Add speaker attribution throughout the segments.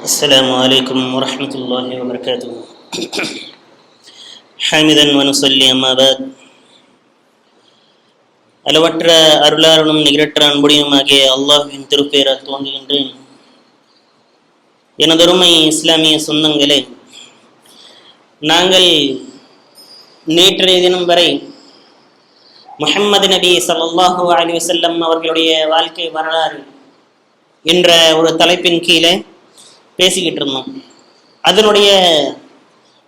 Speaker 1: السلام عليكم ورحمة الله وبركاته حامدا ونصلي أما بعد அளவற்ற அருளாளனும் நிகரற்ற அன்புடையுமாகிய அல்லாஹ்வின் திருப்பெயரால் துவங்குகின்றேன். எனதருமை இஸ்லாமிய சொந்தங்களே, நாங்கள் நேற்றைய தினம் வரை முஹம்மது நபி ஸல்லல்லாஹு அலைஹி வஸல்லம் அவர்களுடைய வாழ்க்கை வரலாறு என்ற ஒரு தலைப்பின் கீழே பேசிக்கிட்டு இருந்தோம். அதனுடைய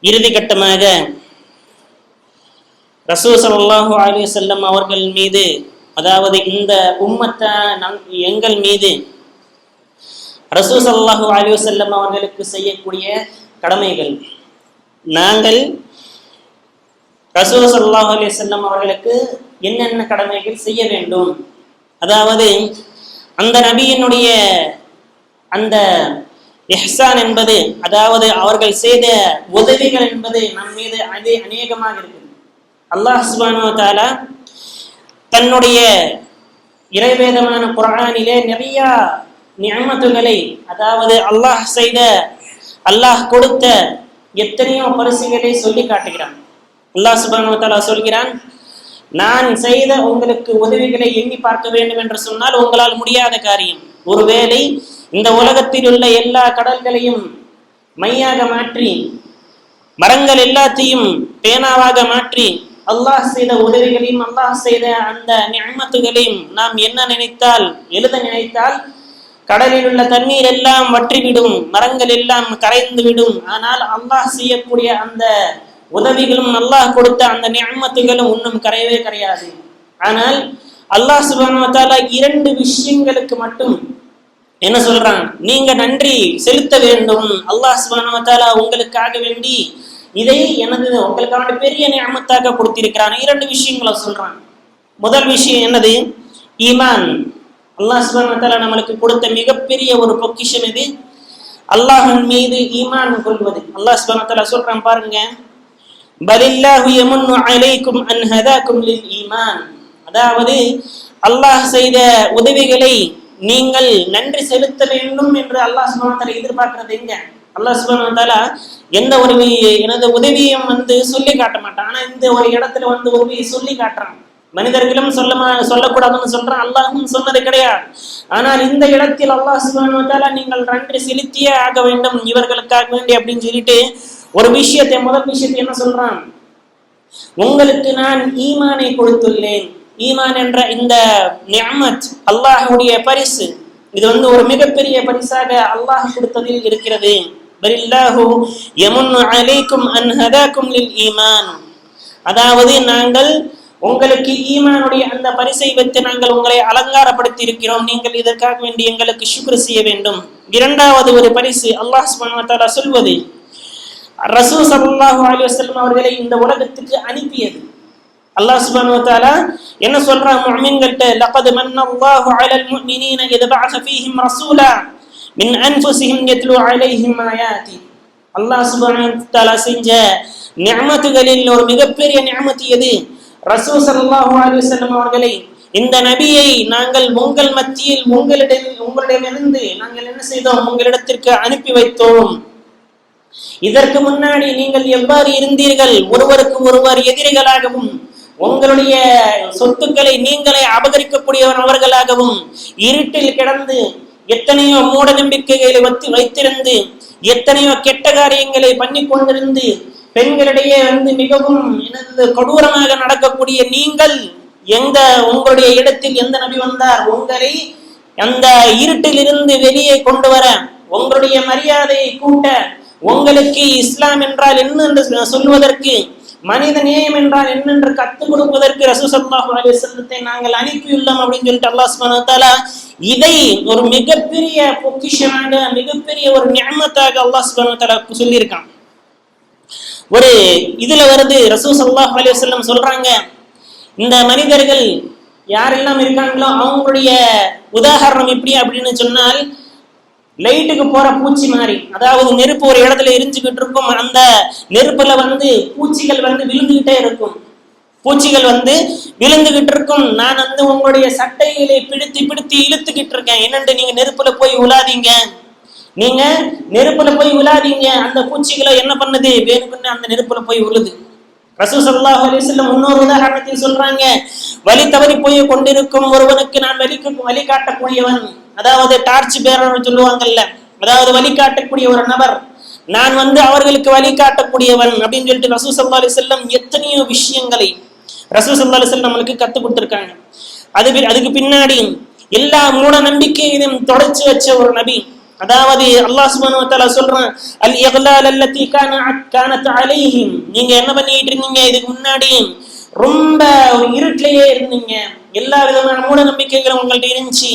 Speaker 1: இறுதி கட்டமாக ரசூல் ஸல்லல்லாஹு அலைஹி வஸல்லம் அவர்கள் மீது, அதாவது இந்த எங்கள் மீது ரசூல் ஸல்லல்லாஹு அலைஹி வஸல்லம் அவர்களுக்கு செய்யக்கூடிய கடமைகள், நாங்கள் ரசூல் ஸல்லல்லாஹு அலைஹி வஸல்லம் அவர்களுக்கு என்னென்ன கடமைகள் செய்ய வேண்டும், அதாவது அந்த நபியினுடைய அந்த இஹ்சான் என்பது, அதாவது அவர்கள் செய்த உதவிகள் என்பது நம் மீது அநேகமாக இருக்குது. அல்லாஹ் சுப்ஹானஹு வ தஆலா தன்னுடைய இறைவேதமான குர்ஆனிலே நிறைய நிஅமத்துகளை, அதாவது அல்லாஹ் கொடுத்த எத்தனையோ பரிசுகளை சொல்லி காட்டுகிறான். அல்லாஹ் சுப்ஹானஹு வ தஆலா சொல்கிறான், நான் செய்த உங்களுக்கு உதவிகளை எண்ணி பார்க்க வேண்டும் என்று சொன்னால் உங்களால் முடியாத காரியம். ஒருவேளை இந்த உலகத்தில் உள்ள எல்லா கடல்களையும் மையாக மாற்றி, மரங்கள் எல்லாத்தையும் பேனாவாக மாற்றி, அல்லாஹ் செய்த உதவிகளையும் அல்லாஹ் செய்த அந்த நிஅமத்துகளையும் நாம் என்ன நினைத்தால், எழுத நினைத்தால், கடலில் உள்ள தண்ணீர் எல்லாம் வற்றிவிடும், மரங்கள் எல்லாம் கரைந்து விடும். ஆனால் அல்லாஹ் செய்யக்கூடிய அந்த உதவிகளும் அல்லாஹ் கொடுத்த அந்த நிஅமத்துகளும் இன்னும் கரையவே கரையாது. ஆனால் அல்லாஹ் சுப்ஹானஹு வ தஆலா இரண்டு விஷயங்களுக்கு மட்டும் என்ன சொல்றான், நீங்க நன்றி செலுத்த வேண்டும். அல்லாஹ் சுப்ஹானஹு வ தஆலா உங்களுக்காக வேண்டி இதை உங்களுக்கான பெரிய நிஅமத்தாக கொடுத்திருக்கிறான். இரண்டு விஷயங்களை சொல்றான். முதல் விஷயம் என்னது? ஈமான். அல்லாஹ் சுப்ஹானஹு வ தஆலா நம்மளுக்கு கொடுத்த மிகப்பெரிய ஒரு பொக்கிஷம் இது, அல்லாஹ்வின் மீது ஈமான் கொள்வது. அல்லாஹ் சுப்ஹானஹு வ தஆலா சொல்றான் பாருங்க, பலில்லாஹு யமுன்னு அலைக்கும் அன் ஹதாக்கும் லில் ஈமான். அதாவது அல்லாஹ் செய்த உதவிகளை நீங்கள் நன்றி செலுத்த வேண்டும் என்று அல்லாஹ் சுப்ஹானஹு வ தஆலா எதிர்பார்க்கிறது எங்க? அல்லாஹ் சுப்ஹானஹு வ தஆலா எந்த ஒரு எனது உதவியும் சொல்லி காட்ட மாட்டான். ஆனா இந்த ஒரு இடத்துல உதவியை சொல்லி காட்டுறான். மனிதர்களும் சொல்லக்கூடாதுன்னு சொல்றான், அல்லாஹும் சொன்னது கிடையாது. ஆனால் இந்த இடத்தில் அல்லாஹ் சுப்ஹானஹு வ தஆலா நீங்கள் நன்றி செலுத்தியே ஆக வேண்டும் இவர்களுக்காக வேண்டி அப்படின்னு சொல்லிட்டு முதல் விஷயத்தை என்ன சொல்றான், உங்களுக்கு நான் ஈமானை கொடுத்துள்ளேன். ஈமான் என்ற இந்த நிஅமத், அல்லாஹ்வுடைய பரிசு, இது ஒரு மிகப்பெரிய பரிசாக அல்லாஹ் கொடுத்ததில் இருக்கிறது. பலில்லாஹு யமுன்னு அலைக்கும் அன் ஹதாக்கும் லில் ஈமான். அதாவது நாங்கள் உங்களுக்கு ஈமானுடைய அந்த பரிசை வைத்து நாங்கள் உங்களை அலங்காரப்படுத்தி இருக்கிறோம், நீங்கள் இதற்காக வேண்டி எங்களுக்கு ஷுக்ர் செய்ய வேண்டும். இரண்டாவது ஒரு பரிசு அல்லாஹ் சுப்ஹானஹு வ தஆலா சொல்வது, ரசூல் ஸல்லல்லாஹு அலைஹி வஸல்லம் அவர்களை இந்த உலகத்துக்கு அனுப்பியது. அல்லாஹ் சுப்ஹானஹு வ தஆலா என்ன சொல்றான் முஃமின்கள்ட்ட, லகத் மன்னல்லாஹு அலல் முஃமினீன இத பஅஸ ஃபீஹிம் ரசூலா மின் அன்ஃபுஸிஹிம் யத்லு அலைஹிம் ஆயாதி. அல்லாஹ் சுப்ஹானஹு வ தஆலா செஞ்ச நிஅமத்துகளில் ஒரு மிகப்பெரிய நிஅமத் எது? ரசூல் ஸல்லல்லாஹு அலைஹி வஸல்லம் அவர்களை, இந்த நபியை நாங்கள் உங்கள் மத்தியில் உங்களிடமிருந்து நாங்கள் என்ன செய்தோம், உங்களிடத்திற்கு அனுப்பி வைத்தோம். இதற்கு முன்னாடி நீங்கள் எவ்வாறு இருந்தீர்கள், ஒருவருக்கு ஒருவர் எதிரிகளாகவும், உங்களுடைய சொத்துக்களை நீங்களே அபகரிக்கக்கூடியவர்களாகவும், இருட்டில் கிடந்து எத்தனையோ மூட நம்பிக்கைகளை வைத்திருந்து, எத்தனையோ கெட்ட காரியங்களை பண்ணி கொண்டிருந்து, பெண்களிடையே மிகவும் கொடூரமாக நடக்கக்கூடிய நீங்கள் உங்களுடைய இடத்தில் எந்த நபி வந்தார்? உங்களை அந்த இருட்டிலிருந்து வெளியே கொண்டு வர, உங்களுடைய மரியாதையை கூட்ட, உங்களுக்கு இஸ்லாம் என்றால் என்ன என்று சொல்வதற்கு, மனித நேயம் என்றால் என்னென்று கற்றுக் கொடுப்பதற்கு ரசூல் ஸல்லல்லாஹு அலைஹி வஸல்லத்தை நாங்கள் அனுப்பியுள்ளோம் அப்படின்னு சொல்லிட்டு அல்லாஹ் சுப்ஹானஹு வ தஆலா இதை ஒரு மிகப்பெரிய பொக்கிஷமாக, மிகப்பெரிய ஒரு நிஅமத்தாக அல்லாஹ் சுப்ஹானஹு வ தஆலா சொல்லியிருக்கான். ஒரு இதுல வருது, ரசூல் ஸல்லல்லாஹு அலைஹி வஸல்லம் சொல்றாங்க, இந்த மனிதர்கள் யாரெல்லாம் இருக்காங்களோ அவங்களுடைய உதாரணம் எப்படி அப்படின்னு சொன்னால், லைட்டுக்கு போற பூச்சி மாதிரி. அதாவது நெருப்பு ஒரு இடத்துல எரிஞ்சுக்கிட்டு இருக்கும், அந்த நெருப்புல பூச்சிகள் விழுந்துகிட்டே இருக்கும். பூச்சிகள் விழுந்துகிட்டு இருக்கும். நான் உங்களுடைய சட்டைகளை பிடித்து இழுத்துக்கிட்டு இருக்கேன், என்னண்டு நீங்க நெருப்புல போய் உலாதீங்க, நீங்க நெருப்புல போய் விழாதீங்க, அந்த பூச்சிகளை என்ன பண்ணுது, வேணும்னு அந்த நெருப்புல போய் விழுது. ரசூல் ஸல்லல்லாஹு அலைஹி வஸல்லம் இன்னொரு உதாரணத்தில் சொல்றாங்க, வழி தவறி போய் கொண்டிருக்கும் ஒருவனுக்கு நான் வழி காட்டக்கூடியவன், அதாவது டார்ச் பேரர் சொல்லுவாங்கல்ல, அதாவது வழிகாட்டக்கூடிய ஒரு நபர், நான் அவர்களுக்கு வழிகாட்டக்கூடியவன் அப்படின்னு சொல்லிட்டு ரசூல் ஸல்லல்லாஹு அலைஹி வஸல்லம் எத்தனையோ விஷயங்களை ரசூல் ஸல்லல்லாஹு அலைஹி வஸல்லம் நம்மளுக்கு கற்றுக் கொடுத்திருக்காங்க. அதுக்கு பின்னாடி எல்லா மூட நம்பிக்கையிலும் தொடர்ச்சி வச்ச ஒரு நபி. அதாவது அல்லாஹ் சுப்ஹானஹு வ தஆலா சொல்றான், அல் இக்லால் அல்லதி கானத் அலைஹிம், நீங்க என்ன பண்ணிட்டு இருந்தீங்க, இதுக்கு முன்னாடி ரொம்ப ஒரு இருட்டிலேயே இருந்தீங்க, எல்லா விதமான மூட நம்பிக்கைகளும் உங்கள்ட்ட இருந்துச்சு.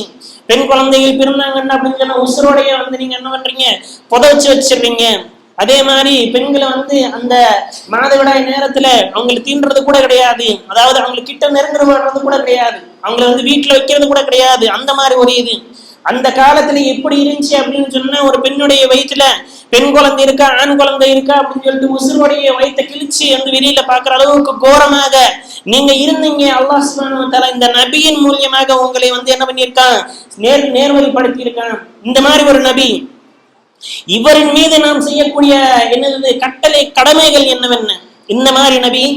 Speaker 1: பெண் குழந்தைகள் பிறந்தாங்கன்னா அப்படின்னு சொன்னா உசுரோடைய நீங்க என்ன பண்றீங்க, புதைச்சு வச்சிடுறீங்க. அதே மாதிரி பெண்களை அந்த மாதவிடாய் நேரத்துல அவங்களை தீண்டுறது கூட கிடையாது, அதாவது அவங்களுக்கு கிட்ட நெருங்குறது கூட கிடையாது, அவங்களை வீட்டுல வைக்கிறது கூட கிடையாது. அந்த மாதிரி ஒரு இது அந்த காலத்துல எப்படி இருந்துச்சு அப்படின்னு சொன்னா, ஒரு பெண்ணுடைய வயிற்றுல பெண் குழந்தை இருக்கா ஆண் குழந்தை இருக்கா அப்படின்னு சொல்லிட்டு உசுருடைய வயிற்றை கிழிச்சு வெளியில பாக்குற அளவுக்கு கோரமாக நீங்க இருந்தீங்க. அல்லாஹ் சுப்ஹானஹு வ தஆலா இந்த நபியின் மூலியமாக உங்களை என்ன பண்ணியிருக்கான், நேர்வழிப்படுத்தி இருக்கான். இந்த மாதிரி ஒரு நபி, இவரின் மீது நாம் செய்யக்கூடிய என்னது கட்டளை கடமைகள் என்னவென்ன, இந்த மாதிரி நபி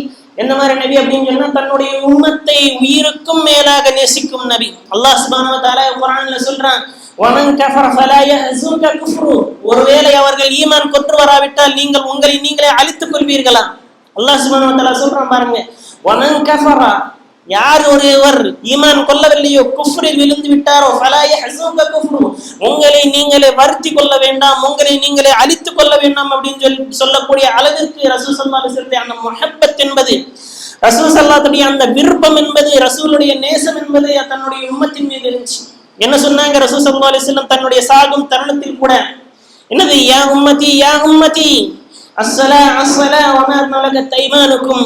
Speaker 1: என்ன மாதிரி நபி அப்படின்னு சொன்னா, தன்னுடைய உம்மத்தை உயிருக்கும் மேலாக நேசிக்கும் நபி. அல்லாஹ் சுப்ஹானஹு வ தஆலா குர்ஆன்ல சொல்றான், வமன் கஃபர ஃபலா யஹ்ஸுக குஃப்ரு, ஒருவேளை அவர்கள் ஈமான் கொண்டு வராவிட்டால் நீங்கள் உங்களை நீங்களே அழித்துக் கொள்வீர்களா. அல்லாஹ் சுப்ஹானஹு வ தஆலா சொல்றான் பாருங்க, வமன் கஃபர, யார் ஒருவர் ஈமான் கொள்ளவில்லையோ, குஃப்ரில் விழுந்து விட்டாரோ, ஃபலா யஹ்ஸுக குஃப்ரு, உங்களை நீங்களே வருத்தி கொள்ள வேண்டாம், உங்களை நீங்களே அழித்துக் கொள்ள வேண்டாம் அப்படின்னு சொல்லக்கூடிய அளவிற்கு ரசூல் ஸல்லல்லாஹு அலைஹி வஸல்லம் அந்த முஹப்பத் என்பது, ரசூல் ஸல்லல்லாஹு அந்த விருப்பம் என்பது, ரசூலுடைய நேசம் என்பது தன்னுடைய உம்மத்தின் மீது இருந்துச்சு. என்ன சொன்னாங்க ரசூல் ஸல்லல்லாஹு அலைஹி வஸல்லம் தன்னுடைய சாகும் தருணத்தில் கூட, என்னது, யா உம்மதி யா உம்மதி அஸ்ஸலா அஸ்ஸலா வமா மலகத் ஐமானுக்கும்,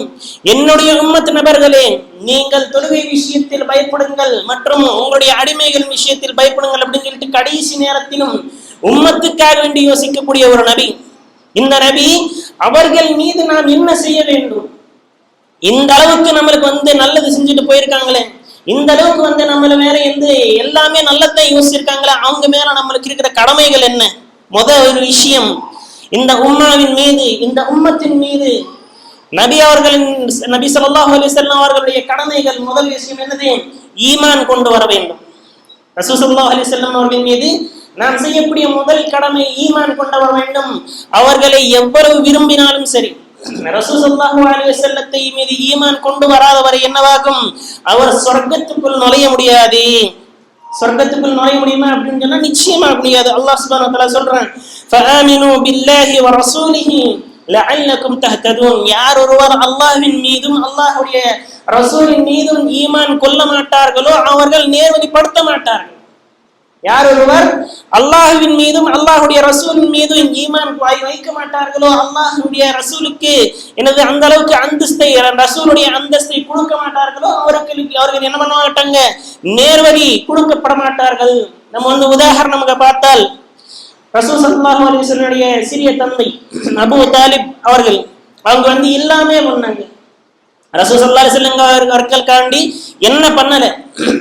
Speaker 1: என்னுடைய உம்மத் நபர்களே நீங்கள் தொழுகை விஷயத்தில் பயப்படுங்கள் மற்றும் உங்களுடைய அடிமைகள் விஷயத்தில் பயப்படுங்கள் அப்படின்னு சொல்லிட்டு கடைசி நேரத்திலும் உம்மத்துக்காக வேண்டி யோசிக்கக்கூடிய ஒரு நபி. இந்த நபி அவர்கள் மீது நாம் என்ன செய்ய வேண்டும், இந்த அளவுக்கு நம்மளுக்கு நல்லது செஞ்சுட்டு போயிருக்காங்களே, இந்த அளவுக்கு நம்மள மேல எல்லாமே நல்லதான் யோசிச்சிருக்காங்களே, அவங்க மேல நம்மளுக்கு இருக்கிற கடமைகள் என்ன. ஒரு விஷயம், இந்த உம்மாவின் மீது, இந்த உம்மத்தின் மீது நபி ஸல்லல்லாஹு அலைஹி வஸல்லம் அவர்களுடைய கடமைகள், முதல் விஷயம் என்னது, ஈமான் கொண்டு வர வேண்டும். ரசூல் ஸல்லல்லாஹு அலைஹி வஸல்லம் அவர்களின் மீது நாம் செய்யக்கூடிய முதல் கடமை ஈமான் கொண்டு வர வேண்டும். அவர்களை எவ்வளவு விரும்பினாலும் சரி, ரசூல் ஸல்லல்லாஹு அலைஹி வஸல்லத்தை மீது ஈமான் கொண்டு வராதவரை என்னவாகும், அவர் சொர்க்கத்துக்குள் நுழைய முடியாது. சொர்க்கத்துக்குள் நுழைய முடியுமா அப்படின்னு சொன்னா நிச்சயமா முடியாது. அல்லாஹ் சுப்ஹானஹு வ தஆலா சொல்றான், ஃபஆமினு பில்லாஹி வ ரசூலிஹி லஅல்லகும் தஹ்ததூன், யார் ஒருவர் அல்லாஹ்வின் மீதும் அல்லாஹ்வுடைய ரசூலின் மீதும் ஈமான் கொள்ள மாட்டார்களோ அவர்கள் நேர்வழிப்படுத்த மாட்டார்கள். யார் ஒருவர் அல்லாஹ்வின் மீதும் அல்லாஹ்வுடைய ரசூலின் மீதும் ஈமான் வைக்க மாட்டார்களோ, அல்லாஹ்வுடைய ரசூலுக்கு எனது அந்த அளவுக்கு அந்தஸ்தை, ரசூலுடைய அந்தஸ்தை கொடுக்க மாட்டார்களோ, அவர்கள் என்ன பண்ண மாட்டாங்க, நேர்வழி கொடுக்கப்பட மாட்டார்கள். நம்ம உதாரணம் பார்த்தால், ரசூல் ஸல்லல்லாஹு அலைஹி வஸல்லம் சிறிய தந்தை அபூ தாலிப் அவர்கள், அவங்க எல்லாமே பண்ணாங்க. ரசூல் ஸல்லல்லாஹு அலைஹி வஸல்லம் அவர்களுக்காண்டி என்ன பண்ணல,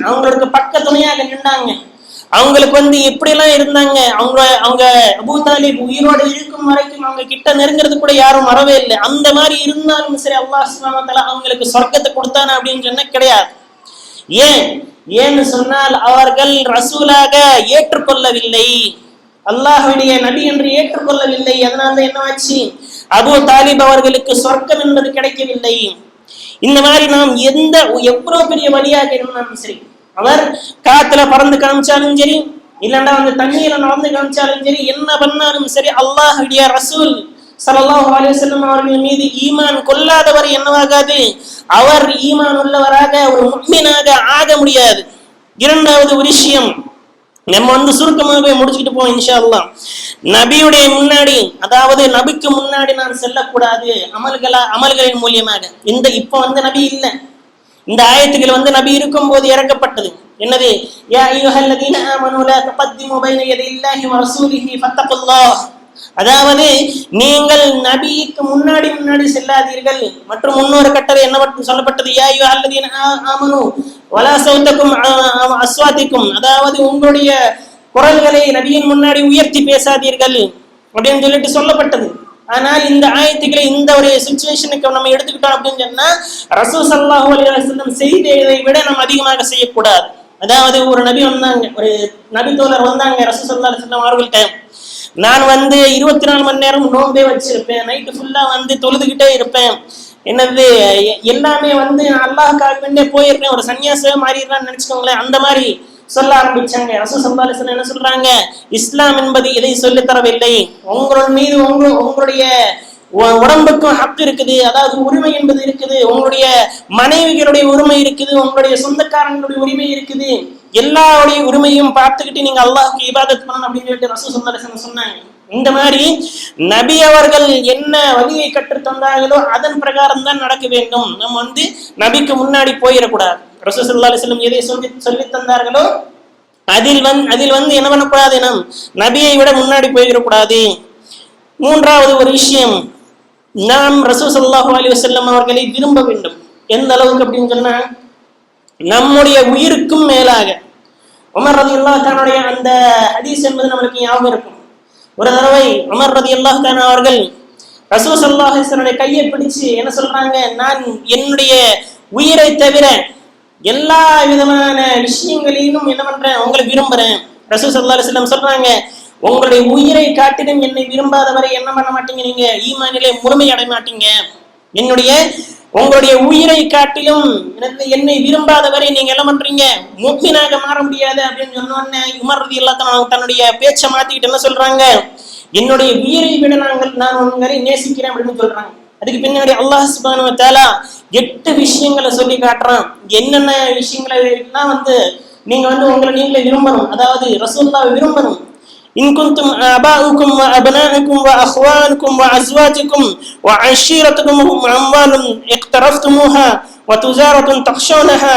Speaker 1: அவங்களுக்கு பக்க துணையாக நின்றாங்க. அவங்களுக்கு எப்படி எல்லாம் இருந்தாங்க, அவங்க அபூ தாலிப் உயிரோடு இருக்கும் வரைக்கும் அவங்க கிட்ட நெருங்கிறது கூட யாரும் வரவே இல்லை. அந்த மாதிரி இருந்தாலும் சரி, அல்லாஹ் சுப்ஹானஹு வ தஆலா அவங்களுக்கு சொர்க்கத்தை கொடுத்தானே அப்படின்னு சொன்னா கிடையாது. ஏன்னு சொன்னால் அவர்கள் ரசூலாக ஏற்றுக்கொள்ளவில்லை, அல்லாஹ்வுடைய நபி என்று ஏற்றுக்கொள்ளவில்லை. அதனால என்னவாச்சு, அபூ தாலிப் அவர்களுக்கு சொர்க்கம் என்பது கிடைக்கவில்லை. இந்த மாதிரி நாம் எவ்வளவு பெரிய வழியாக இருந்தாலும் சரி, அவர் காத்துல பறந்து காமிச்சாலும் சரி, இல்லைன்னா தண்ணீரை நடந்து காமிச்சாலும் சரி, என்ன பண்ணாலும் சரி, அல்லாஹ்வுடைய ரசூல் ஸல்லல்லாஹு அலைஹி வஸல்லம் அவர்கள் மீது ஈமான் கொள்ளாதவர் என்னவாகாது, அவர் ஈமான் உள்ளவராக ஒரு முஃமினாக ஆக முடியாது. இரண்டாவது ஒரு விஷயம், நம்ம சுருக்கமாக முடிச்சுக்கிட்டு போவோம் இன்ஷா அல்லாஹ். நபியுடைய முன்னாடி, அதாவது நபிக்கு முன்னாடி நான் செல்லக்கூடாது அமல்களின் மூலியமாக. இப்ப நபி இல்லை, இந்த ஆயத்துகள் நபி இருக்கும் போது இறக்கப்பட்டது. என்னது, யா அய்யுஹல்லதீன ஆமனூ லா தகத்திமு பைன யதையில்லாஹி வ ரசூலிஹி ஃபத்தகுல்லாஹ், அதாவது நீங்கள் நபிக்கு முன்னாடி செல்லாதீர்கள். மற்றும் இன்னொரு கட்டளை என்ன சொல்லப்பட்டது, யா அய்யுஹல்லதீன ஆமனூ வலா சௌதக்கும் அஸ்வாதிக்கும், அதாவது உங்களுடைய குரல்களை நபியின் முன்னாடி உயர்த்தி பேசாதீர்கள் அப்படின்னு சொல்லிட்டு சொல்லப்பட்டது. ஆனால் இந்த ஆயத்துக்களை இந்த ஒரு சிச்சுவேஷனுக்கு நம்ம எடுத்துக்கிட்டோம் அப்படின்னு சொன்னா ரசூல் ஸல்லல்லாஹு அலைஹி வஸல்லம் செய்ததை விட நம்ம அதிகமாக செய்யக்கூடாது. அதாவது ஒரு நபி வந்தாங்க, ஒரு நபி தோழர் வந்தாங்க ரசூல் ஸல்லல்லாஹு அலைஹி வஸல்லம் அவர்கள்ட்ட, நான் 24 மணி நேரம் நோன்பே வச்சிருப்பேன், நைட்டு ஃபுல்லா தொழுதுகிட்டே இருப்பேன், என்னது எல்லாமே அல்லாஹ்க்காக வேண்டிய போயிருப்பேன், ஒரு சன்னியாசியா மாறிடுறான்னு நினைச்சுக்கோங்களேன். அந்த மாதிரி சொல்ல ஆரம்பிச்சாங்க. ரசூல் ஸல்லல்லாஹு அலைஹி வஸல்லம் என்ன சொல்றாங்க, இஸ்லாம் என்பது இதை சொல்லித் தரவில்லை, உங்களோட மீது உங்களுடைய உடம்புக்கும் ஹக் இருக்குது, அதாவது உரிமை என்பது இருக்குது, உங்களுடைய மனைவிகளுடைய உரிமை இருக்குது, உங்களுடைய சொந்தக்காரங்களுடைய உரிமை இருக்குது, எல்லாருடைய உரிமையும் பார்த்துக்கிட்டு நீங்க அல்லாஹ்வுக்கு இபாதத் பண்ணணும் அப்படின்னு சொல்லிட்டு ரசூல் ஸல்லல்லாஹு அலைஹி வஸல்லம் சொன்னாங்க. இந்த மாதிரி நபி அவர்கள் என்ன வழியை கற்று தந்தார்களோ அதன் பிரகாரம் தான் நடக்க வேண்டும். நம்ம நபிக்கு முன்னாடி போயிடக்கூடாது. ரசூல் ஸல்லல்லாஹு அலைஹி வஸல்லம் எதை சொல்லி தந்தார்களோ அதில் என்ன பண்ணக்கூடாது, நம் நபியை விட முன்னாடி போயிடக்கூடாது. மூன்றாவது ஒரு விஷயம், நாம் ரசூல் ஸல்லல்லாஹு அலைஹி வஸல்லம் அவர்களை விரும்ப வேண்டும். எந்த அளவுக்கு அப்படின்னு சொன்னா, நம்முடைய உயிருக்கும் மேலாக. உமர் ரலியல்லாஹு தஆலா அந்த ஹதீஸ் என்பது நம்மளுக்கு ஞாபகம் இருக்கும். ஒரு தடவை உமர் ரலியல்லாஹு தஆலா அவர்கள் ரசூல் ஸல்லல்லாஹு அலைஹி வஸல்லம் கையை பிடிச்சு என்ன சொல்றாங்க, நான் என்னுடைய உயிரை தவிர எல்லா விதமான விஷயங்களையும் என்ன பண்றேன், உங்களை விரும்புறேன். ரசூல் ஸல்லல்லாஹு அலைஹி வஸல்லம் சொல்றாங்க, உங்களுடைய உயிரை காட்டிலும் என்னை விரும்பாதவரை என்ன பண்ண மாட்டீங்க, நீங்க ஈமானிலே முழுமை அடைய மாட்டீங்க. உங்களுடைய உயிரை காட்டிலும் என்னை விரும்பாதவரை நீங்க என்ன பண்றீங்க, முஃமினாக மாற முடியாது அப்படின்னு சொன்ன உடனே உமர் ரலியல்லாஹு அன்ஹு தன்னுடைய பேச்சை மாத்திக்கிட்டு என்ன சொல்றாங்க, என்னுடைய உயிரை விட நான் உங்களை நேசிக்கிறேன் அப்படின்னு சொல்றாங்க. அதுக்கு பின்னாடி அல்லாஹ் சுப்ஹானஹு வ தஆலா 8 விஷயங்களை சொல்லி காட்டுறான். என்னென்ன விஷயங்களை நீங்க உங்களை நீங்களே விரும்பணும், அதாவது ரசூலுல்லாஹ்வை விரும்பணும். إن كنتم آباؤكم وأبناؤكم وأخوانكم وأزواجكم وعشيرتكم أموال اقترفتموها وتجارة تخشونها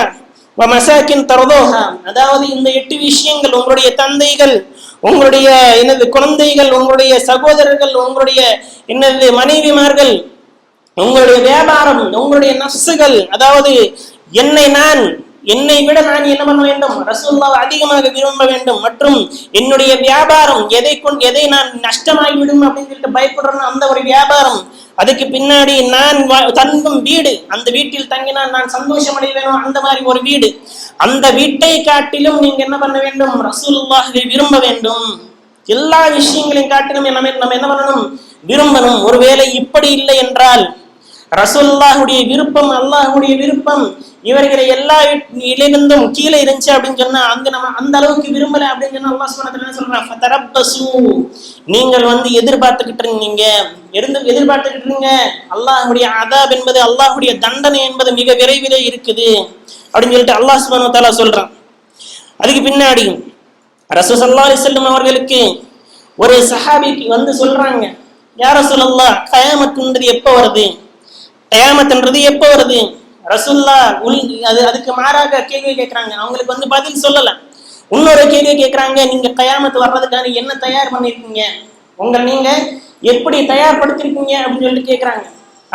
Speaker 1: ومساكن ترضوها. அதாவது இந்த 8 விஷயங்கள் உங்களுடைய தந்தைகள், உங்களுடைய குழந்தைகள், உங்களுடைய சகோதரர்கள், உங்களுடைய மனைவிமார்கள், உங்களுடைய வியாபாரம், உங்களுடைய நஃப்ஸுகள், அதாவது என்னை விட நான் என்ன பண்ண வேண்டும், ரசூலுல்லாஹ் அதிகமாக விரும்ப வேண்டும். மற்றும் என்னுடைய வியாபாரம் எதை நான் நஷ்டமாகிவிடும் அப்படின்னு சொல்லிட்டு பயப்படுறேன்னு அந்த ஒரு வியாபாரம். அதுக்கு பின்னாடி நான் தங்கும் வீடு, அந்த வீட்டில் தங்கினால் நான் சந்தோஷம் அடைய வேணும், அந்த மாதிரி ஒரு வீடு. அந்த வீட்டை காட்டிலும் நீங்க என்ன பண்ண வேண்டும், ரசூலுல்லாஹ்வை விரும்ப வேண்டும். எல்லா விஷயங்களையும் காட்டிலும் நம்ம என்ன பண்ணணும், விரும்பணும். ஒருவேளை இப்படி இல்லை என்றால் ரசூலுல்லாஹ்வுடைய விருப்பம், அல்லாஹ்வுடைய விருப்பம் இவர்களை எல்லா இலிருந்தும் கீழே இருந்துச்சு அப்படின்னு சொன்னா நம்ம அந்த அளவுக்கு விரும்பல அப்படின்னு சொன்னா அல்லாஹ் சுப்ஹானஹு வ தஆலா சொல்றான், ஃபதரப்பசு, நீங்கள் எதிர்பார்த்துக்கிட்டு இருந்தீங்க அல்லாஹ்வுடைய அதாப் என்பது, அல்லாஹ்வுடைய தண்டனை என்பது மிக விரைவிலே இருக்குது அப்படின்னு சொல்லிட்டு அல்லாஹ் சுப்ஹானஹு வ தஆலா சொல்றான். அதுக்கு பின்னாடி ரசூல் ஸல்லல்லாஹு அலைஹி வஸல்லம் அவர்களுக்கு ஒரு சஹாபிக்கு சொல்றாங்க, யா ரசூலல்லாஹ், கயாமத்ன்றது எப்போ வருது, கயாமத்ன்றது எப்போ வருது? ரசூலுல்லாஹ் அதுக்கு மாறாக கேள்வி கேட்கிறாங்க. அவங்களுக்கு பதில் சொல்லல. இன்னொரு கேள்வி கேட்கிறாங்க, நீங்க கயாமத்து வர்றதுக்கான என்ன தயார் பண்ணிருக்கீங்க, நீங்க எப்படி தயார்படுத்திருக்கீங்க அப்படின்னு சொல்லிட்டு கேட்கிறாங்க.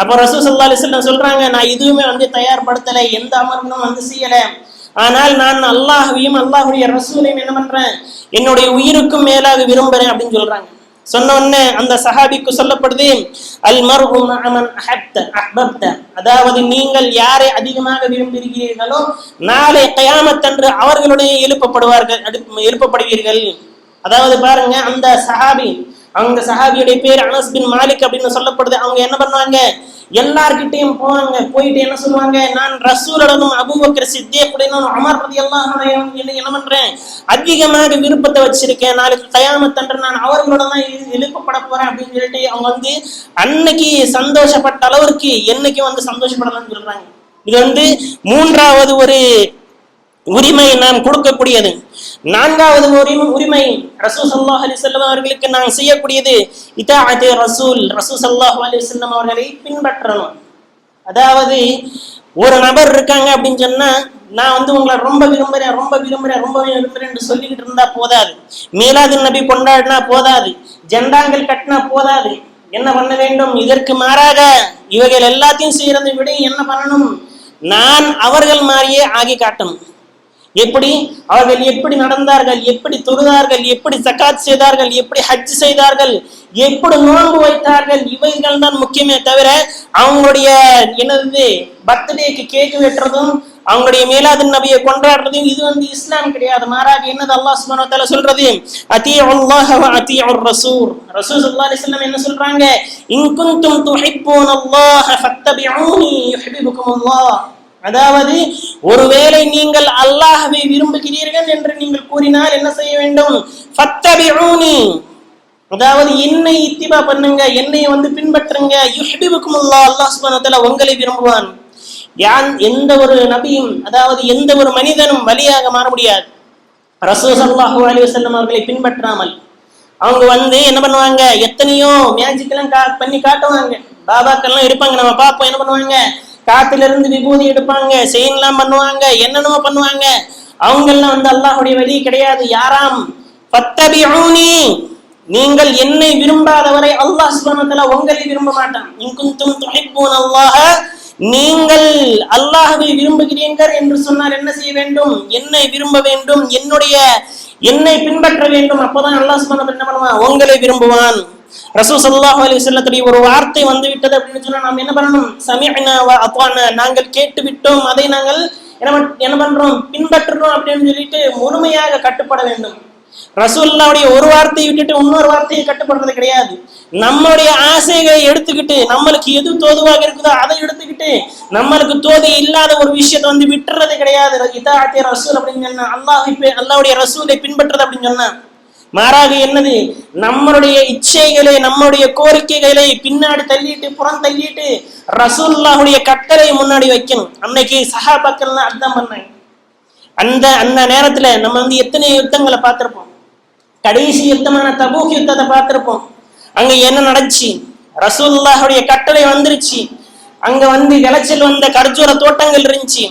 Speaker 1: அப்போ ரசூல் ஸல்லல்லாஹு அலைஹி வஸல்லம் சொல்றாங்க, நான் எதுவுமே தயார்படுத்தல, எந்த அமர்வும் செய்யல. ஆனால் நான் அல்லாஹ்வையும் அல்லாஹ்வுடைய ரசூலையும் என்ன பண்றேன், என்னுடைய உயிருக்கும் மேலாக விரும்புறேன் அப்படின்னு சொல்றாங்க. சொன்ன உடனே அந்த சஹாபிக்கு சொல்லப்படுது, அல் மர்ஹு மஅ மன் அஹ்பப்த, அதாவது நீங்கள் யாரை அதிகமாக விரும்புகிறீர்களோ நாளை கியாமத் அன்று அவர்களுடைய எழுப்பப்படுவீர்கள். அதாவது பாருங்க, அந்த சஹாபியுடைய பேர் அனஸ் பின் மாலிக் அப்படின்னு சொல்லப்படுது. அவங்க என்ன பண்ணுவாங்க, எல்லார்கிட்டையும் போயிட்டு என்ன சொல்லுவாங்க, நான் ரசூலுடனும் அபூபக்கர் சித்தீக்குடனும் உமர் ரலியல்லாஹு அன்ஹு என்ன பண்றேன், அதிகமாக விருப்பத்தை வச்சிருக்கேன், நாளைக்கு கயாமத் அன்று நான் அவர்களோட தான் எழுப்பப்பட போறேன் அப்படின்னு சொல்லிட்டு அவங்க அன்னைக்கு சந்தோஷப்பட்ட அளவிற்கு என்னைக்கு சந்தோஷப்படலாம்னு சொல்றாங்க. இது மூன்றாவது ஒரு உரிமை நாம் கொடுக்கக்கூடியது. நான்காவது உரிமை ரசூல் ஸல்லல்லாஹு அலைஹி வஸல்லம் அவர்களுக்கு நாம் செய்யக்கூடியது இதாஅத் ரசூல் ஸல்லல்லாஹு அலைஹி வஸல்லம் அவர்களை பின்பற்றணும். அதாவது ஒரு நபர் இருக்காங்க அப்படின்னு சொன்னா, நான் உங்களை ரொம்ப விரும்புறேன் சொல்லிக்கிட்டு இருந்தா போதாது, மீலாது நபி கொண்டாடினா போதாது, ஜெண்டாங்கள் கட்டினா போதாது. என்ன பண்ண வேண்டும், இதற்கு மாறாக இவர்கள் எல்லாத்தையும் செய்யறதை விட என்ன பண்ணணும், நான் அவர்கள் மாதிரியே ஆகி காட்டணும். எப்படி அவர்கள் எப்படி நடந்தார்கள், எப்படி தொழுதார்கள், எப்படி ஜகாத் செய்தார்கள், எப்படி ஹஜ் செய்தார்கள், எப்படி நோன்பு வைத்தார்கள், இவைகள் தான் முக்கியமே தவிர அவங்களுடைய என்னது பர்த்டேக்கு கேக் வெட்டுறதும் அவங்களுடைய மீலாது நபியை கொண்டாடுறதும் இது இஸ்லாம் கிடையாது. மாறாக என்னது அல்லாஹ் சுப்ஹானஹு வ தஆலா சொல்றது, அத்தீஉல்லாஹ வ அத்தீஉர் ரசூல். ரசூல் ஸல்லல்லாஹு அலைஹி வஸல்லம் என்ன சொல்றாங்க, இன் குன்தும் துஹிப்பூனல்லாஹ ஃபத்தபிஊனி யுஹிப்புகுமுல்லாஹ். அதாவது ஒருவேளை நீங்கள் அல்லாஹ்வை விரும்புகிறீர்கள் என்று நீங்கள் கூறினால் என்ன செய்ய வேண்டும், ஃபத்தபிஊனி, அதாவது என்னை இத்திபா பண்ணுங்க, என்னை பின்பற்றுங்க, யுஹிப்புகுமுல்லாஹ், அல்லாஹ் சுப்ஹானஹு வ தஆலா உங்களை விரும்புவான். எந்த ஒரு நபியும் அதாவது எந்த ஒரு மனிதனும் வலியாக மாற முடியாது ரசூல் ஸல்லல்லாஹு அலைஹி வஸல்லம் அவர்களை பின்பற்றாமல். அவங்க என்ன பண்ணுவாங்க, எத்தனையோ மேஜிக் எல்லாம் பண்ணி காட்டுவாங்க. பாபாக்கள்லாம் இருப்பாங்க, நம்ம பார்ப்போம். என்ன பண்ணுவாங்க, காத்துல இருந்து விபூதி எடுப்பாங்க, செயின் எல்லாம் பண்ணுவாங்க, என்னென்னமோ பண்ணுவாங்க. அவங்க எல்லாம் அல்லாஹ்வுடைய வழி கிடையாது. யாராம் ஃபத்தபிஊனி, நீங்கள் என்னை விரும்பாதவரை அல்லாஹ் சுப்ஹானஹு வ தஆலா உங்களை விரும்ப மாட்டான். இன் குன்தும் துஹிப்பூனல்லாஹ, நீங்கள் அல்லாஹ்வை விரும்புகிறீர்கள் என்று சொன்னால் என்ன செய்ய வேண்டும், என்னை விரும்ப வேண்டும், என்னை பின்பற்ற வேண்டும். அப்பதான் அல்லாஹ் சுப்ஹானஹு வ தஆலா என்ன பண்ணுவான், உங்களை விரும்புவான். ரசூல் ஸல்லல்லாஹு அலைஹி வஸல்லத்துடைய ஒரு வார்த்தை விட்டது அப்படின்னு சொன்னா நாம் என்ன பண்ணணும், சமிஅனா வ அத்வானா, நாங்கள் கேட்டு விட்டோம், அதை நாங்கள் என்ன பண்றோம், பின்பற்றுறோம் அப்படின்னு சொல்லிட்டு முழுமையாக கட்டுப்பட வேண்டும். ரசூலுல்லாஹ்வுடைய ஒரு வார்த்தையை விட்டுட்டு இன்னொரு வார்த்தையை கட்டுப்படுறது கிடையாது. நம்மளுடைய ஆசைகளை எடுத்துக்கிட்டு நம்மளுக்கு எது தோதுவாக இருக்குதோ அதை எடுத்துக்கிட்டு நம்மளுக்கு தோது இல்லாத ஒரு விஷயத்தை விட்டுறது கிடையாது. இதாஅத்தி ரசூல் அப்படின்னு சொன்னா அல்லாஹ்வுடைய ரசூலை பின்பற்றுறது அப்படின்னு சொன்னா, மாறாக என்னது, நம்மளுடைய இச்சைகளை நம்மளுடைய கோரிக்கைகளை பின்னாடி தள்ளிட்டு புறம் தள்ளிட்டு ரசூலுல்லாஹ்வுடைய கட்டளை முன்னாடி வைக்கணும். அன்னைக்கு சஹாபாக்கள்லாம் அதான் பண்ணாங்க. அந்த நேரத்துல நம்ம எத்தனை யுத்தங்களை பார்த்திருப்போம். கடைசி யுத்தமான தபூக் யுத்தத்தை பார்த்திருப்போம். அங்க என்ன நடந்துச்சு, ரசூலுல்லாஹ்வுடைய கட்டளை வந்துருச்சு. அங்க விளைச்சல் கர்ஜூர தோட்டங்கள் இருந்துச்சு.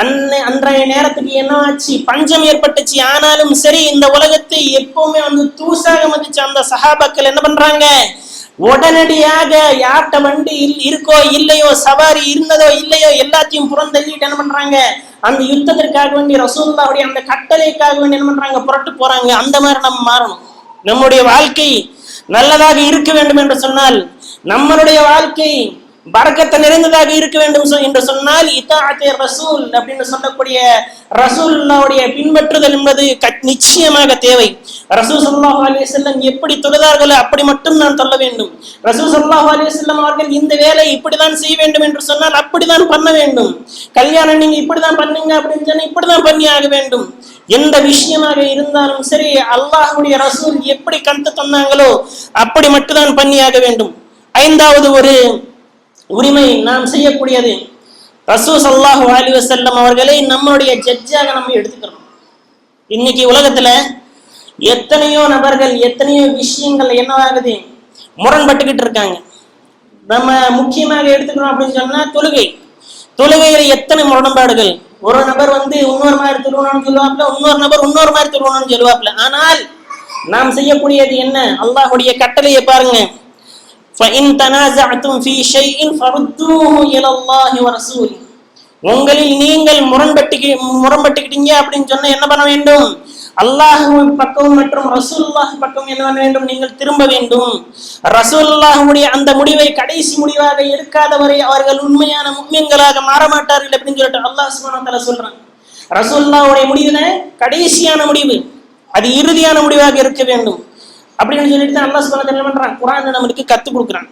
Speaker 1: அன்றைய நேரத்துக்கு என்ன ஆச்சு, பஞ்சம் ஏற்பட்டுச்சு. ஆனாலும் சரி இந்த உலகத்தை எப்பவுமே தூசாக மதிச்சு அந்த சஹாபாக்கள் என்ன பண்றாங்க, உடனடியாக யார்கிட்ட வண்டி இருக்கோ இல்லையோ, சவாரி இருந்ததோ இல்லையோ, எல்லாத்தையும் புறந்தள்ளிட்டு என்ன பண்றாங்க, அந்த யுத்தத்திற்காக வேண்டி ரசூலுல்லாஹ்வுடைய அந்த கட்டளைக்காக வேண்டி என்ன பண்றாங்க, புறட்டு போறாங்க. அந்த மாதிரி நம்ம மாறணும். நம்முடைய வாழ்க்கை நல்லதாக இருக்க வேண்டும் என்று சொன்னால், நம்மளுடைய வாழ்க்கை பரக்கத்தை நிறைந்ததாக இருக்க வேண்டும் என்று சொன்னால், இதாஅத்தி ரசூல் அப்படின்னு சொல்லக்கூடிய ரசூலுல்லாஹ்வுடைய பின்பற்றுதல் என்பது நிச்சயமாக தேவை. ரசூல் ஸல்லல்லாஹு அலைஹி வஸல்லம் எப்படி தொழுதார்களோ அப்படி மட்டும் நான் சொல்ல வேண்டும். ரசூல் ஸல்லல்லாஹு அலைஹி வஸல்லம் அவர்கள் இந்த வேலை இப்படிதான் செய்ய வேண்டும் என்று சொன்னால் அப்படிதான் பண்ண வேண்டும். கல்யாணம் நீங்க இப்படிதான் பண்ணுங்க அப்படின்னு சொன்னா இப்படிதான் பண்ணி ஆக வேண்டும். எந்த விஷயமாக இருந்தாலும் சரி அல்லாஹ்வுடைய ரசூல் எப்படி கருத்து சொன்னாங்களோ அப்படி மட்டும்தான் பண்ணியாக வேண்டும். ஐந்தாவது ஒரு உரிமை நாம் செய்யக்கூடியது, ரசூல் ஸல்லல்லாஹு அலைஹி வஸல்லம் அவர்களை நம்மளுடைய ஜட்ஜாக நம்ம எடுத்துக்கிறோம். இன்னைக்கு உலகத்துல எத்தனையோ நபர்கள் எத்தனையோ விஷயங்கள் என்னவாகுது, முரண்பட்டுக்கிட்டு இருக்காங்க. நம்ம முக்கியமாக எடுத்துக்கிறோம் அப்படின்னு சொன்னா தொழுகையில எத்தனை முரண்பாடுகள். ஒரு நபர் இன்னொரு மாதிரி தொழுவணும்னு சொல்லுவாப்ல, இன்னொரு நபர் இன்னொரு மாதிரி தொழுவணும்னு சொல்லுவாப்ல. ஆனால் நாம் செய்யக்கூடியது என்ன, அல்லாஹ்வுடைய கட்டளையை பாருங்க, فَإِن تَنَازَعْتُمْ فِي شَيْءٍ فَرُدُّوهُ إِلَى اللَّهِ وَرَسُولِهِ. உங்களில் நீங்கள் முரண்பட்டுக்கிட்டீங்க அப்படின்னு சொன்னா என்ன பண்ண வேண்டும், அல்லாஹ் பக்கம் மற்றும் ரசூலுல்லாஹ் பக்கம் என்ன பண்ண வேண்டும், நீங்கள் திரும்ப வேண்டும். ரசூலுல்லாஹ்வுடைய அந்த முடிவை கடைசி முடிவாக எடுக்காதவரை அவர்கள் உண்மையான முஃமின்களாக மாறமாட்டார்கள் அப்படின்னு சொல்லிட்டு அல்லாஹ் சுப்ஹானஹு வ தஆலா சொல்றான். ரசூலுல்லாஹ்வுடைய முடிவுல கடைசியான முடிவு, அது இறுதியான முடிவாக இருக்க வேண்டும் அப்படின்னு சொல்லிட்டு அல்லாஹ் சுப்ஹானஹு வ தஆலா என்ன பண்றான், குர்ஆன்ல நமக்கு கத்து கொடுக்குறான்.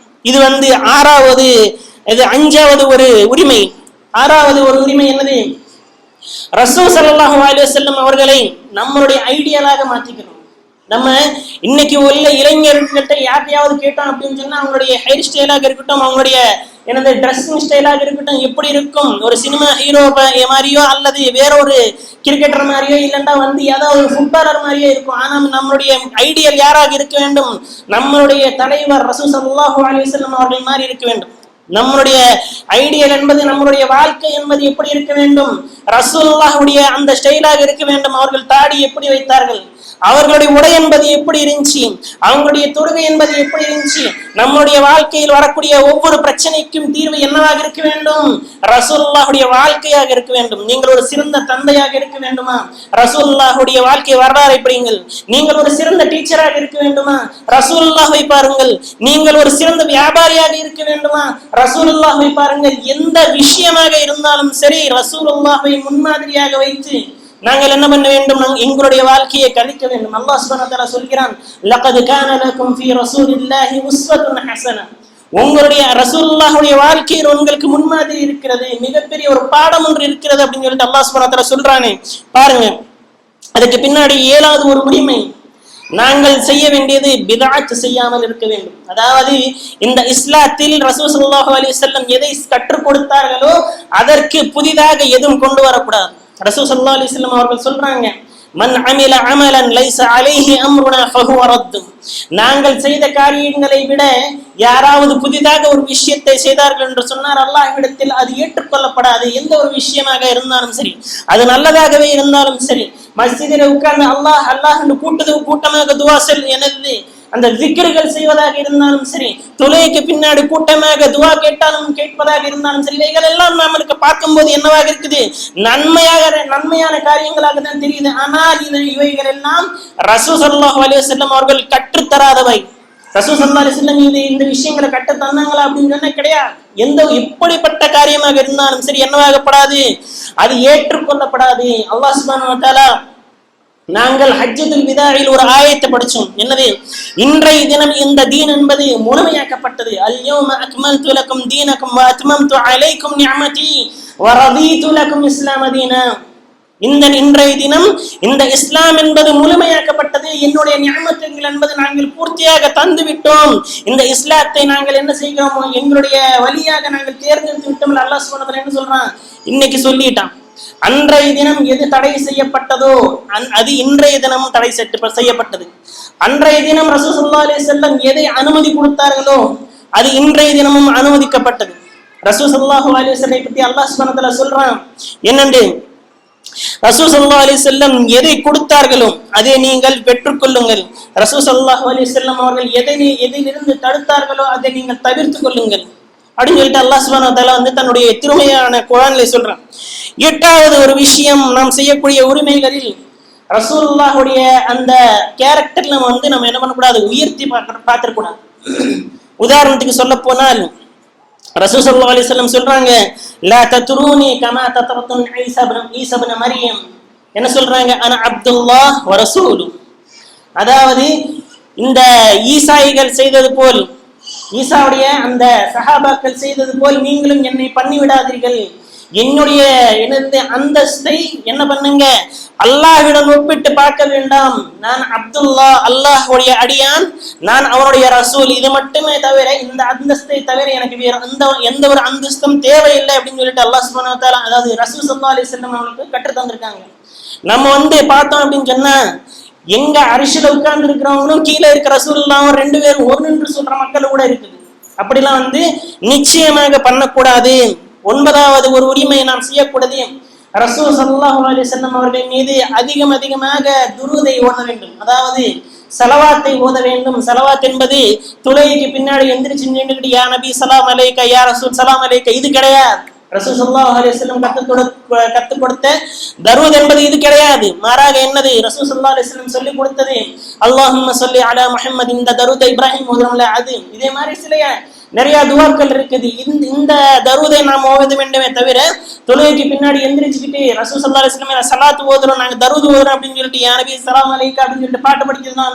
Speaker 1: இது அஞ்சாவது ஒரு உரிமை. ஆறாவது ஒரு உரிமை என்னது, ரசூல் ஸல்லல்லாஹு அலைஹி வஸல்லம் அவர்களை நம்மளுடைய ஐடியலாக மாத்திக்கணும். நம்ம இன்னைக்கு உள்ள இளைஞர்கள்ட்ட யாரையாவது கேட்டோம் அப்படின்னு சொன்னா அவங்களுடைய ஹேர் ஸ்டைலாக இருக்கட்டும், அவங்களுடைய ட்ரெஸ்ஸிங் ஸ்டைலாக இருக்கட்டும், எப்படி இருக்கும், ஒரு சினிமா ஹீரோ மாதிரியோ அல்லது வேற ஒரு கிரிக்கெட்டர் மாதிரியோ இல்லைன்னா ஏதாவது ஒரு ஃபுட்பாலர் மாதிரியோ இருக்கும். ஆனால் நம்மளுடைய ஐடியல் யாராக இருக்க வேண்டும், நம்மளுடைய தலைவர் ரசூல் ஸல்லல்லாஹு அலைஹி வஸல்லம் அவர்கள் மாதிரி இருக்க வேண்டும். நம்மளுடைய ஐடியல் என்பது, நம்மளுடைய வாழ்க்கை என்பது எப்படி இருக்க வேண்டும், ரசூலுல்லாஹ்வுடைய அந்த ஸ்டைலாக இருக்க வேண்டும். அவர்கள் தாடி எப்படி வைத்தார்கள், அவர்களுடைய உடை என்பது எப்படி இருந்துச்சு, அவங்களுடைய தொழுகை என்பது எப்படி இருந்துச்சு, நம்முடைய வாழ்க்கையில் வரக்கூடிய ஒவ்வொரு பிரச்சனைக்கும் தீர்வு என்னவாக இருக்க வேண்டும்? ரசூலுல்லாஹுடைய வாழ்க்கையாக இருக்க வேண்டும். நீங்கள் ஒரு சிறந்த தந்தையாக இருக்க வேண்டுமா? ரசூலுல்லாஹுடைய வாழ்க்கை வரலாறை படியுங்கள். நீங்கள் ஒரு சிறந்த டீச்சராக இருக்க வேண்டுமா? ரசூலுல்லாஹை பாருங்கள். நீங்கள் ஒரு சிறந்த வியாபாரியாக இருக்க வேண்டுமா? ரசூலுல்லாஹை பாருங்கள். எந்த விஷயமாக இருந்தாலும் சரி ரசூலுல்லாஹை முன்மாதிரியாக வைத்து நாங்கள் என்ன பண்ண வேண்டும்? எங்களுடைய வாழ்க்கையை கழிக்க வேண்டும். அல்லாஹ் சுப்ஹானஹு வ தஆலா சொல்கிறான், லகத் கான லகும் ஃபீ ரசூலில்லாஹி உஸ்வத்துன் ஹஸனா. உங்களுடைய ரசூலுல்லாஹுடைய வாழ்க்கையில் உங்களுக்கு முன்மாதிரி இருக்கிறது, மிகப்பெரிய ஒரு பாடம் ஒன்று இருக்கிறது அப்படின்னு சொல்லிட்டு அல்லாஹ் சுப்ஹானஹு வ தஆலா சொல்றானே பாருங்க. அதுக்கு பின்னாடி 7வது ஒரு உரிமை, நாங்கள் செய்ய வேண்டியது பிதஅத் செய்யாமல் இருக்க வேண்டும். அதாவது இந்த இஸ்லாத்தில் ரசூல் ஸல்லல்லாஹு அலைஹி வஸல்லம் எதை கற்றுக் கொடுத்தார்களோ அதற்கு புதிதாக எதுவும் கொண்டு வரக்கூடாது. ரசூல் ஸல்லல்லாஹு அலைஹி வஸல்லம் அவர்கள் சொல்றாங்க, மன் அமில அமலன் லைஸ அலைஹி அம்ருனா ஃபஹுவ ரத்து. நாங்கள் செய்த காரியங்களை விட யாராவது புதிதாக ஒரு விஷயத்தை செய்தார்கள் என்று சொன்னார் அல்லாஹ்விடத்தில் அது ஏற்றுக்கொள்ளப்படாது. எந்த ஒரு விஷயமாக இருந்தாலும் சரி, அது நல்லதாகவே இருந்தாலும் சரி, மஸ்ஜிதில் உட்கார்ந்து அல்லாஹ் அல்லாஹ் என்று கூட்டமாக துஆ செல் எனது அந்த திக்ர்கள் செய்வதாக இருந்தாலும் சரி, தொழுகைக்கு பின்னாடி கூட்டமாக துஆ கேட்பதாக இருந்தாலும் சரி, இவைகள் எல்லாம் நம்மளுக்கு பார்க்கும்போது என்னவாக இருக்குது? நன்மையான காரியங்களாக தான் தெரியுது. ஆனால் இவைகள் எல்லாம் ரசூல் ஸல்லல்லாஹு அலைஹி வஸல்லம் அவர்கள் கற்றுத்தராதவை. ரசூல் ஸல்லல்லாஹு அலைஹி வஸல்லம் இந்த விஷயங்களை கற்று தந்தாங்களா அப்படின்னு சொன்னா கிடையாது. எப்படிப்பட்ட காரியமாக இருந்தாலும் சரி என்னவாகப்படாது, அது ஏற்றுக்கொள்ளப்படாது. அல்லாஹ் சுப்ஹானஹு வ தஆலா நாங்கள் ஹஜ்ஜத்துல் விதாஇல் ஒரு ஆயத்தை படிச்சோம். என்னது? இன்றைய தினம் இந்த தீன் என்பது முழுமையாக்கப்பட்டது. அல்யௌம அக்மல்து லக்கும் தீனக்கும் வ அத்மம்து அலைக்கும் நிஅமதி வ ரதீது லக்கும் இஸ்லாம தீனா. இன்றைய தினம் இந்த இஸ்லாம் என்பது முழுமையாக்கப்பட்டது, என்னுடைய நிஅமத்துகள் என்பது நாங்கள் பூர்த்தியாக தந்து விட்டோம், இந்த இஸ்லாத்தை நாங்கள் என்ன செய்கிறோமோ எங்களுடைய வழியாக நாங்கள் தேர்ந்தெடுத்து விட்டோம். அல்லாஹ் சுப்ஹானஹு வ தஆலா என்ன சொல்றான்? இன்னைக்கு சொல்லிட்டான். அன்றைய தினம் எது தடை செய்யப்பட்டதோ அது இன்றைய தினமும் தடை செய்யப்பட்டது. அன்றைய தினம் ரசூல் ஸல்லல்லாஹு அலைஹி வஸல்லம் எதை அனுமதி கொடுத்தார்களோ அது இன்றைய தினமும் அனுமதிக்கப்பட்டது. ரசூல் ஸல்லல்லாஹு அலைஹி வஸல்லம் பத்தி அல்லாஹ் சுப்ஹானஹு வ தஆலா சொல்றான் என்னண்டு? ரசூல் ஸல்லல்லாஹு அலைஹி வஸல்லம் எதை கொடுத்தார்களோ அதை நீங்கள் பெற்றுக்கொள்ளுங்கள். ரசூல் ஸல்லல்லாஹு அலைஹி வஸல்லம் அவர்கள் எதிலிருந்து தடுத்தார்களோ அதை நீங்கள் தவிர்த்து கொள்ளுங்கள் அப்படின்னு சொல்லிட்டு அல்லாஹ் சுப்ஹானஹு வ தஆலா தன்னுடைய திருமையான குர்ஆனிலே சொல்றான். 8வது ஒரு விஷயம், நாம் செய்யக்கூடிய உரிமைகளில் ரசூலுல்லாஹுடைய அந்த கேரக்டர் நம்ம என்ன பண்ணக்கூடாது? உயர்த்தி பார்த்திடக்கூடாது. உதாரணத்துக்கு சொல்ல போனால் ரசூல் ஸல்லல்லாஹு அலைஹி வஸல்லம் சொல்றாங்க, லா தத்ரூனி கமா தத்ரதுன் ஈஸா இப்னு மரியம். என்ன சொல்றாங்க? அன அப்துல்லாஹ் வ ரசூலு. அதாவது இந்த ஈசாயிகள் செய்தது போல், ஈசாவுடைய அந்த சஹாபாக்கள் செய்தது போல் நீங்களும் என்னை பண்ணி விடாதீர்கள். என்னுடைய அந்தஸ்தை என்ன பண்ணுங்க? அல்லாஹ்விடம் ஒப்பிட்டு பார்க்க வேண்டாம். நான் அப்துல்லா, அல்லாஹ்வுடைய அடியான், நான் அவருடைய ரசூல். இது மட்டுமே தவிர, இந்த அந்தஸ்தை தவிர எனக்கு வேற எந்த ஒரு அந்தஸ்தும் தேவையில்லை அப்படின்னு சொல்லிட்டு அல்லாஹ் சுப்ஹானஹு வ தஆலா அதாவது ரசூல் ஸல்லல்லாஹு அலைஹி வஸல்லம் அவங்களுக்கு கற்று தந்திருக்காங்க. நம்ம பார்த்தோம் அப்படின்னு சொன்னா எங்க அரிசில உட்கார்ந்து இருக்கிறவங்களும் கீழே இருக்கிற ரசூலுல்லாஹ் 2 பேரும் ஒரு நின்று சொல்ற மக்கள் கூட இருக்குது. அப்படிலாம் நிச்சயமாக பண்ணக்கூடாது. 9வது ஒரு உரிமை நாம் செய்யக்கூடாது, ரசூல் ஸல்லல்லாஹு அலைஹி வஸல்லம் அவர்கள் மீது அதிகமாக துரூதை ஓத வேண்டும். அதாவது ஸலவாத்தை ஓத வேண்டும். ஸலவாத் என்பது தொழுகைக்கு பின்னாடி எந்திரிச்சு நின்னுக்கிட்டு யா நபி ஸலாம் அலைக்க, யா ரசூல் ஸலாம் அலைக்க இது கிடையாது. ரசூல் ஸல்லல்லாஹு அலைஹி வஸல்லம் கற்றுக் கொடுத்த தரூத் என்பது இது கிடையாது. மாறாக என்னது? ரசூல் ஸல்லல்லாஹு அலைஹி வஸல்லம் சொல்லி கொடுத்தது அல்லாஹும்ம ஸல்லி அலா முஹம்மத். இந்த தரூத் இப்ராஹிம் ஓதுறோம்ல அது. இதே மாதிரி சில நிறைய துஆக்கள் இருக்குது. இந்த தரூதை நாம் ஓத வேண்டுமே தவிர தொழுகைக்கு பின்னாடி எந்திரிச்சுக்கிட்டு ரசூல் ஸல்லல்லாஹு அலைஹி வஸல்லம் ஸலாத் ஓதுறோம், நாங்க தரூத் ஓதுறோம் அப்படின்னு சொல்லிட்டு யா நபி ஸலாம் அலைக்க அப்படின்னு சொல்லிட்டு பாட்டு படிக்கிறதுனா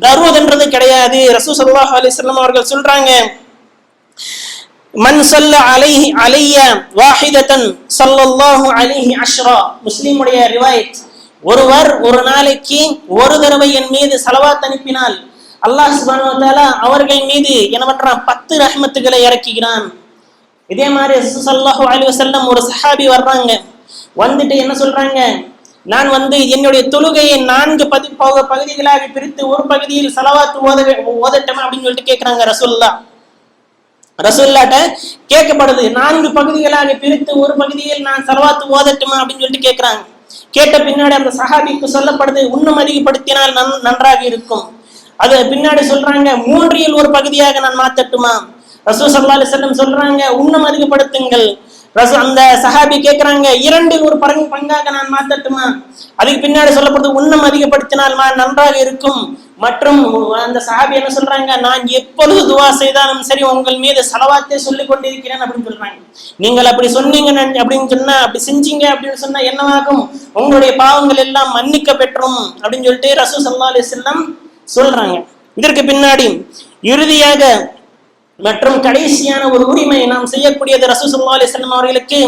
Speaker 1: தரூத் என்றது கிடையாது. ரசூல் ஸல்லல்லாஹு அலைஹி வஸல்லம் அவர்கள் சொல்றாங்க, மன் ஸல்ல அலைஹி அலைய வாஹிதத்தன் ஸல்லல்லாஹு அலைஹி அஷ்ரா. முஸ்லிமுடைய ரிவாயத். ஒருவர் ஒரு நாளைக்கு ஒரு தடவை என் மீது ஸலவாத் அனுப்பினால் அல்லாஹ் சுப்ஹானஹு வ தஆலா அவர்கள் மீது என்ன பண்றான்? 10 ரஹ்மத்துகளை இறக்குகிறான். இதே மாதிரி ரசூல் ஸல்லல்லாஹு அலைஹி வஸல்லம் ஒரு சஹாபி வர்றாங்க, என்ன சொல்றாங்க? நான் என்னுடைய தொழுகையை 4 பகுதிகளாக பிரித்து ஒரு பகுதியில் ஸலவாத் ஓதட்டமா அப்படின்னு சொல்லிட்டு கேட்கிறாங்க. ரசூலுல்லாஹ்ட்ட கேட்கப்படுது, 4 பகுதிகளாக பிரித்து ஒரு பகுதியில் நான் ஸலவாத் ஓதட்டுமா அப்படின்னு சொல்லிட்டு கேட்கிறாங்க. கேட்ட பின்னாடி அந்த சஹாபிக்கு சொல்லப்படுது, இன்னும் அதிகப்படுத்தினால் நன்றாக இருக்கும். அது பின்னாடி சொல்றாங்க, 3 ஒரு பகுதியாக நான் மாத்தட்டுமா? ரசூல் ஸல்லல்லாஹு அலைஹி வஸல்லம் சொல்றாங்க, இன்னும் அதிகப்படுத்துங்கள். அந்த சஹாபி கேட்கிறாங்க, 2 ஒரு பங்காக நான் மாத்தட்டுமா? அதுக்கு பின்னாடி சொல்லப்படுது, இன்னும் அதிகப்படுத்தினால் நன்றாக இருக்கும். மற்றும் அந்த சஹாபி என்ன சொல்றாங்க, நான் எப்பொழுது துவா செய்தாலும் சரி உங்கள் மீது ஸலவாத்தே சொல்லிக் கொண்டிருக்கிறேன் அப்படின்னு சொல்றாங்க. நீங்கள் அப்படி சொன்னீங்க அப்படின்னு சொன்னா, அப்படி செஞ்சீங்க அப்படின்னு சொன்னா என்னவாகும்? உங்களுடைய பாவங்கள் எல்லாம் மன்னிக்க பெற்றும் அப்படின்னு சொல்லிட்டு ரசூல் ஸல்லல்லாஹு அலைஹி வஸல்லம் சொல்றாங்க. இதற்கு பின்னாடி இறுதியாக மற்றும் கடைசியான ஒரு உரிமை நாம் செய்யக்கூடியது, ரசூல் ஸல்லல்லாஹு அலைஹி வஸல்லம் அவர்களுக்கு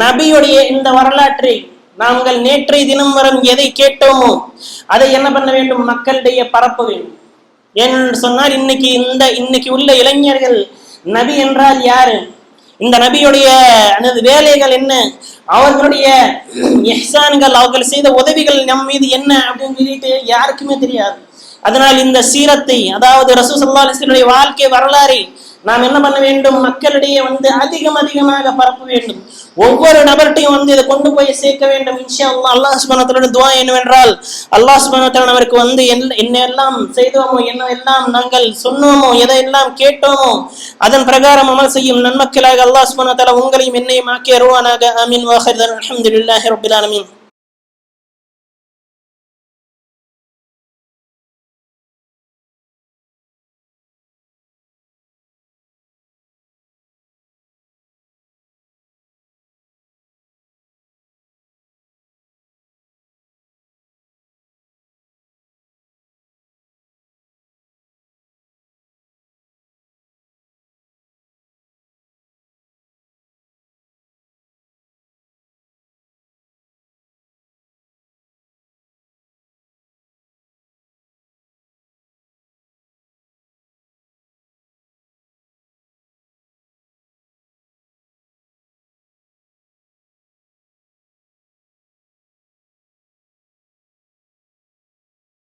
Speaker 1: நபியுடைய இந்த வரலாற்றை நாங்கள் நேற்றைய தினம் வரும் எதை கேட்டோமோ அதை என்ன பண்ண வேண்டும்? மக்களிடையே பரப்ப வேண்டும். ஏன்னு சொன்னால் இன்னைக்கு உள்ள இளைஞர்கள் நபி என்றால் யாரு, இந்த நபியுடைய வேலைகள் என்ன, அவர்களுடைய இஹ்சான்கள், அவர்கள் செய்த உதவிகள் நம் மீது என்ன அப்படின்னு சொல்லிட்டு யாருக்குமே தெரியாது. அதனால் இந்த சீரத்தை, அதாவது ரசூல் ஸல்லல்லாஹு அலைஹி வஸல்லம் வாழ்க்கை வரலாறை நாம் என்ன பண்ண வேண்டும்? மக்களிடையே அதிகமாக பரப்ப வேண்டும். ஒவ்வொரு நபர்கிட்டையும் இதை கொண்டு போய் சேர்க்க வேண்டும். இன்ஷா அல்லாஹ். அல்லாஹ் சுப்ஹானஹு வ தஆலா துஆ என்னவென்றால், அல்லாஹ் சுப்ஹானஹு வ தஆலா நமக்கு என்னெல்லாம் செய்தோமோ, என்னெல்லாம் நாங்கள் சொன்னோமோ, எதையெல்லாம் கேட்டோமோ அதன் பிரகாரம் அமல் செய்யும் நன்மக்களாக அல்லாஹ் சுப்ஹானஹு வ தஆலா உங்களையும் என்னையும் ஆக்கி அருள்வானாக. ஆமீன். வ ஆகிரு அல்ஹம்துலில்லாஹி ரப்பில் ஆலமீன்.